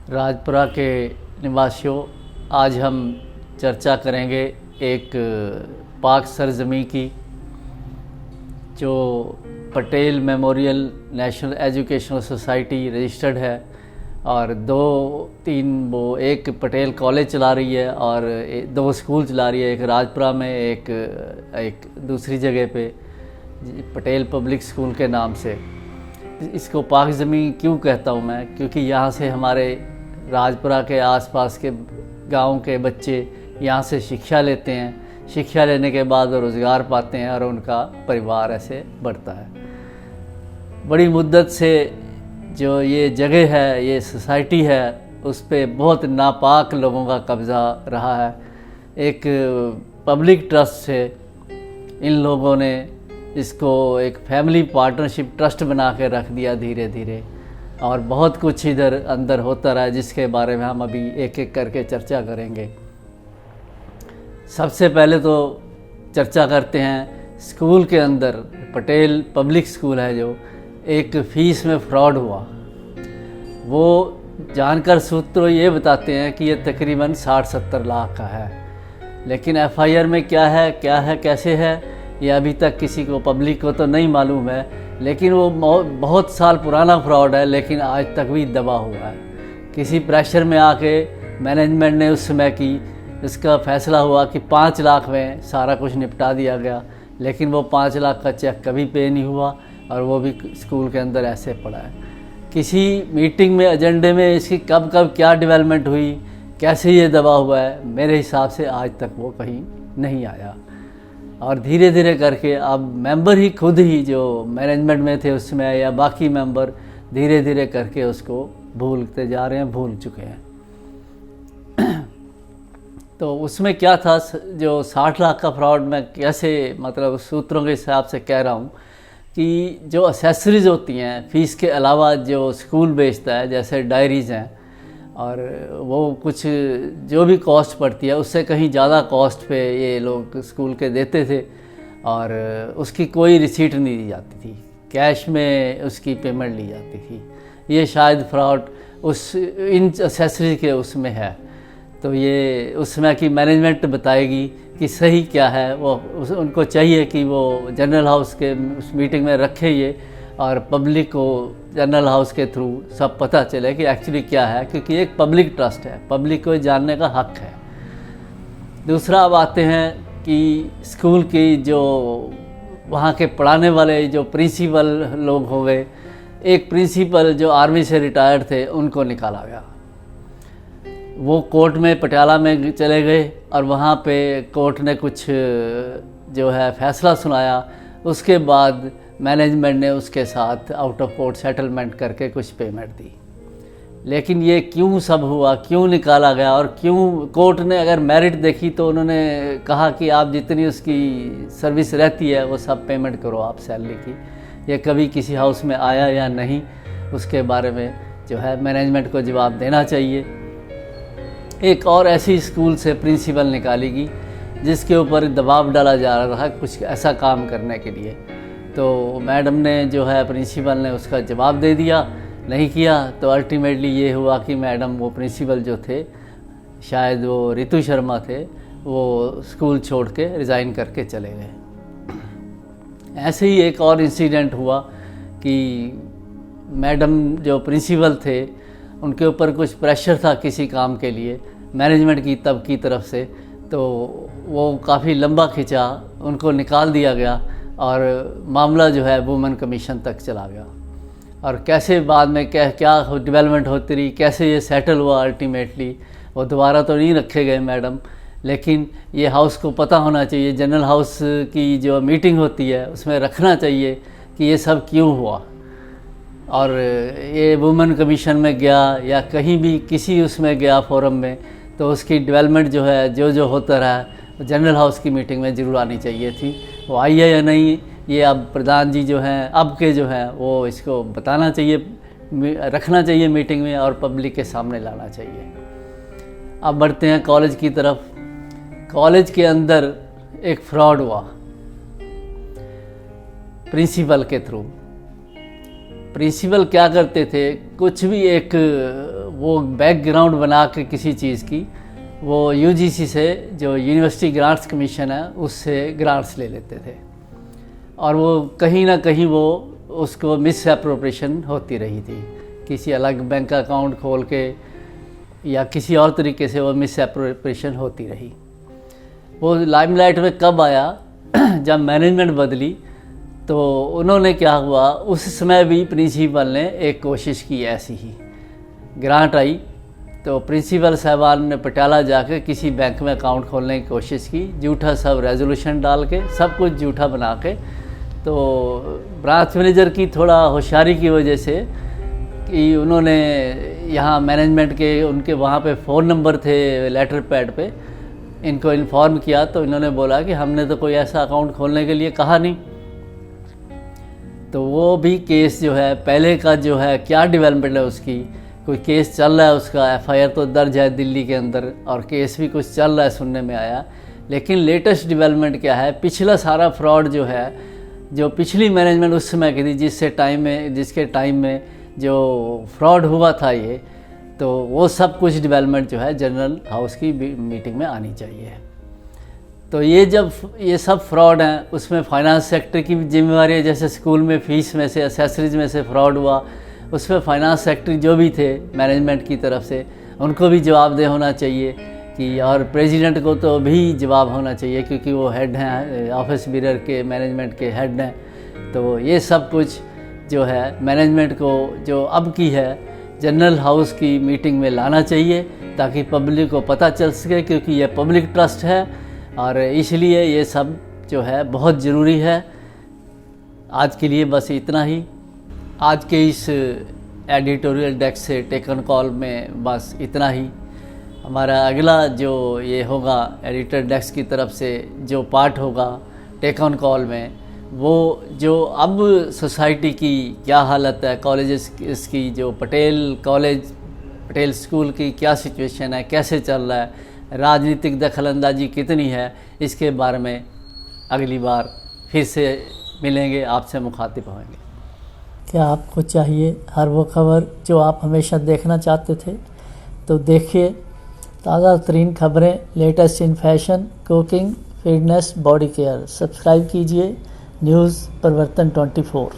राजपुरा के निवासियों, आज हम चर्चा करेंगे एक पाक सरजमी की जो Patel memorial national educational society registered है और एक पटेल कॉलेज चला रही है और दो स्कूल चला रही है, एक राजपुरा में एक दूसरी जगह पे पटेल पब्लिक स्कूल के नाम से। इसको पाक ज़मीं क्यों कहता हूँ मैं, क्योंकि यहाँ से हमारे राजपुरा के आसपास के गांव के बच्चे यहाँ से शिक्षा लेते हैं। शिक्षा लेने के बाद वो रोज़गार पाते हैं और उनका परिवार ऐसे बढ़ता है। बड़ी मुद्दत से जो ये जगह है, ये सोसाइटी है, उस पे बहुत नापाक लोगों का कब्ज़ा रहा है। एक पब्लिक ट्रस्ट से इन लोगों ने इसको एक फैमिली पार्टनरशिप ट्रस्ट बना के रख दिया धीरे धीरे, और बहुत कुछ इधर अंदर होता रहा जिसके बारे में हम अभी एक एक करके चर्चा करेंगे। सबसे पहले तो चर्चा करते हैं स्कूल के अंदर, पटेल पब्लिक स्कूल है जो, एक फ़ीस में फ्रॉड हुआ। वो जानकर सूत्र ये बताते हैं कि ये तकरीबन 60-70 लाख का है, लेकिन एफआईआर में क्या है कैसे है ये अभी तक किसी को, पब्लिक को तो नहीं मालूम है। लेकिन वो बहुत साल पुराना फ्रॉड है, लेकिन आज तक भी दबा हुआ है। किसी प्रेशर में आके मैनेजमेंट ने उस समय की इसका फैसला हुआ कि 5 लाख में सारा कुछ निपटा दिया गया, लेकिन वो 5 लाख का चेक कभी पे नहीं हुआ और वो भी स्कूल के अंदर ऐसे पड़ा है। किसी मीटिंग में, एजेंडे में इसकी कब क्या डेवलपमेंट हुई, कैसे ये दबा हुआ है, मेरे हिसाब से आज तक वो कहीं नहीं आया। और धीरे धीरे करके अब मेंबर ही खुद ही जो मैनेजमेंट में थे उसमें, या बाकी मेंबर धीरे धीरे करके उसको भूलते जा रहे हैं, भूल चुके हैं। तो उसमें क्या था, जो 60 लाख का फ्रॉड, मैं कैसे मतलब सूत्रों के हिसाब से कह रहा हूँ कि जो एसेसरीज़ होती हैं फ़ीस के अलावा जो स्कूल बेचता है, जैसे डायरीज़ हैं और वो कुछ जो भी कॉस्ट पड़ती है उससे कहीं ज़्यादा कॉस्ट पे ये लोग स्कूल के देते थे और उसकी कोई रिसीट नहीं दी जाती थी, कैश में उसकी पेमेंट ली जाती थी। ये शायद फ्रॉड इन एसेसरीज के उसमें है। तो ये उसमें की मैनेजमेंट बताएगी कि सही क्या है। उनको चाहिए कि वो जनरल हाउस के उस मीटिंग में रखे ये, और पब्लिक को जनरल हाउस के थ्रू सब पता चले कि एक्चुअली क्या है, क्योंकि एक पब्लिक ट्रस्ट है, पब्लिक को जानने का हक है। दूसरा अब आते हैं कि स्कूल की जो वहाँ के पढ़ाने वाले जो प्रिंसिपल लोग हो गए, एक प्रिंसिपल जो आर्मी से रिटायर्ड थे उनको निकाला गया। वो कोर्ट में पटियाला में चले गए और वहाँ पे कोर्ट ने कुछ जो है फैसला सुनाया। उसके बाद मैनेजमेंट ने उसके साथ आउट ऑफ कोर्ट सेटलमेंट करके कुछ पेमेंट दी। लेकिन ये क्यों सब हुआ, क्यों निकाला गया, और क्यों कोर्ट ने अगर मेरिट देखी तो उन्होंने कहा कि आप जितनी उसकी सर्विस रहती है वो सब पेमेंट करो आप सैलरी की। ये कभी किसी हाउस में आया या नहीं, उसके बारे में जो है मैनेजमेंट को जवाब देना चाहिए। एक और ऐसी स्कूल से प्रिंसिपल निकालेगी जिसके ऊपर दबाव डाला जा रहा है कुछ ऐसा काम करने के लिए, तो मैडम ने जो है प्रिंसिपल ने उसका जवाब दे दिया, नहीं किया। तो अल्टीमेटली ये हुआ कि मैडम, वो प्रिंसिपल जो थे, शायद वो रितु शर्मा थे, वो स्कूल छोड़ के रिज़ाइन करके चले गए। ऐसे ही एक और इंसिडेंट हुआ कि मैडम जो प्रिंसिपल थे उनके ऊपर कुछ प्रेशर था किसी काम के लिए मैनेजमेंट की तब की तरफ से, तो वो काफ़ी लंबा खिंचा, उनको निकाल दिया गया और मामला जो है वुमेन कमीशन तक चला गया। और कैसे बाद में क्या डेवलपमेंट होती रही, कैसे ये सेटल हुआ, अल्टीमेटली वो दोबारा तो नहीं रखे गए मैडम, लेकिन ये हाउस को पता होना चाहिए, जनरल हाउस की जो मीटिंग होती है उसमें रखना चाहिए कि ये सब क्यों हुआ। और ये वुमेन कमीशन में गया या कहीं भी किसी उसमें गया फोरम में, तो उसकी डेवलपमेंट जो है जो होता रहा जनरल हाउस की मीटिंग में ज़रूर आनी चाहिए थी। वो आई है या नहीं, ये अब प्रधान जी जो हैं अब के जो हैं वो इसको बताना चाहिए, रखना चाहिए मीटिंग में और पब्लिक के सामने लाना चाहिए। अब बढ़ते हैं कॉलेज की तरफ। कॉलेज के अंदर एक फ्रॉड हुआ प्रिंसिपल के थ्रू। प्रिंसिपल क्या करते थे, कुछ भी एक वो बैकग्राउंड बना के किसी चीज़ की वो यूजीसी से, जो यूनिवर्सिटी ग्रांट्स कमीशन है, उससे ग्रांट्स ले लेते थे और वो कहीं ना कहीं वो उसको मिस एप्रोप्रिएशन होती रही थी। किसी अलग बैंक अकाउंट खोल के या किसी और तरीके से वो मिस एप्रोप्रिएशन होती रही। वो लाइमलाइट में कब आया? जब मैनेजमेंट बदली तो उन्होंने क्या हुआ, उस समय भी प्रिंसिपल ने एक कोशिश की, ऐसी ही ग्रांट आई तो प्रिंसिपल साहबान ने पटियाला जाकर किसी बैंक में अकाउंट खोलने की कोशिश की, झूठा सब रेजोल्यूशन डाल के, सब कुछ झूठा बना के। तो ब्रांच मैनेजर की थोड़ा होशियारी की वजह से कि उन्होंने यहाँ मैनेजमेंट के, उनके वहाँ पे फ़ोन नंबर थे लेटर पैड पे, इनको इन्फॉर्म किया तो इन्होंने बोला कि हमने तो कोई ऐसा अकाउंट खोलने के लिए कहा नहीं। तो वो भी केस जो है, पहले का जो है क्या डेवलपमेंट है उसकी, कोई केस चल रहा है उसका, एफआईआर तो दर्ज है दिल्ली के अंदर और केस भी कुछ चल रहा है, सुनने में आया। लेकिन लेटेस्ट डेवलपमेंट क्या है, पिछला सारा फ्रॉड जो है, जो पिछली मैनेजमेंट उस समय की थी, जिसके टाइम में जो फ्रॉड हुआ था ये, तो वो सब कुछ डेवलपमेंट जो है जनरल हाउस की मीटिंग में आनी चाहिए। तो ये जब ये सब फ्रॉड हैं, उसमें फाइनेंस सेक्टर की भी जिम्मेवारी है। जैसे स्कूल में फ़ीस में से, एसेसरीज में से फ्रॉड हुआ, उसमें फाइनेंस सेक्रेटरी जो भी थे मैनेजमेंट की तरफ से, उनको भी जवाबदेह होना चाहिए कि, और प्रेसिडेंट को तो भी जवाब होना चाहिए क्योंकि वो हेड हैं, ऑफिस बीरर के मैनेजमेंट के हेड हैं। तो ये सब कुछ जो है मैनेजमेंट को, जो अब की है, जनरल हाउस की मीटिंग में लाना चाहिए ताकि पब्लिक को पता चल सके, क्योंकि ये पब्लिक ट्रस्ट है और इसलिए ये सब जो है बहुत ज़रूरी है। आज के लिए बस इतना ही। आज के इस एडिटोरियल डेस्क से टेकन कॉल में बस इतना ही। हमारा अगला जो ये होगा एडिटर डेस्क की तरफ से जो पार्ट होगा टेकन कॉल में, वो जो अब सोसाइटी की क्या हालत है, कॉलेजेस की, जो पटेल कॉलेज, पटेल स्कूल की क्या सिचुएशन है, कैसे चल रहा है, राजनीतिक दखलंदाजी कितनी है, इसके बारे में अगली बार फिर से मिलेंगे, आपसे मुखातिब होंगे। क्या आपको चाहिए हर वो खबर जो आप हमेशा देखना चाहते थे? तो देखिए ताज़ा तरीन खबरें, latest in fashion, cooking, fitness, body care. Subscribe कीजिए न्यूज़ परिवर्तन 24।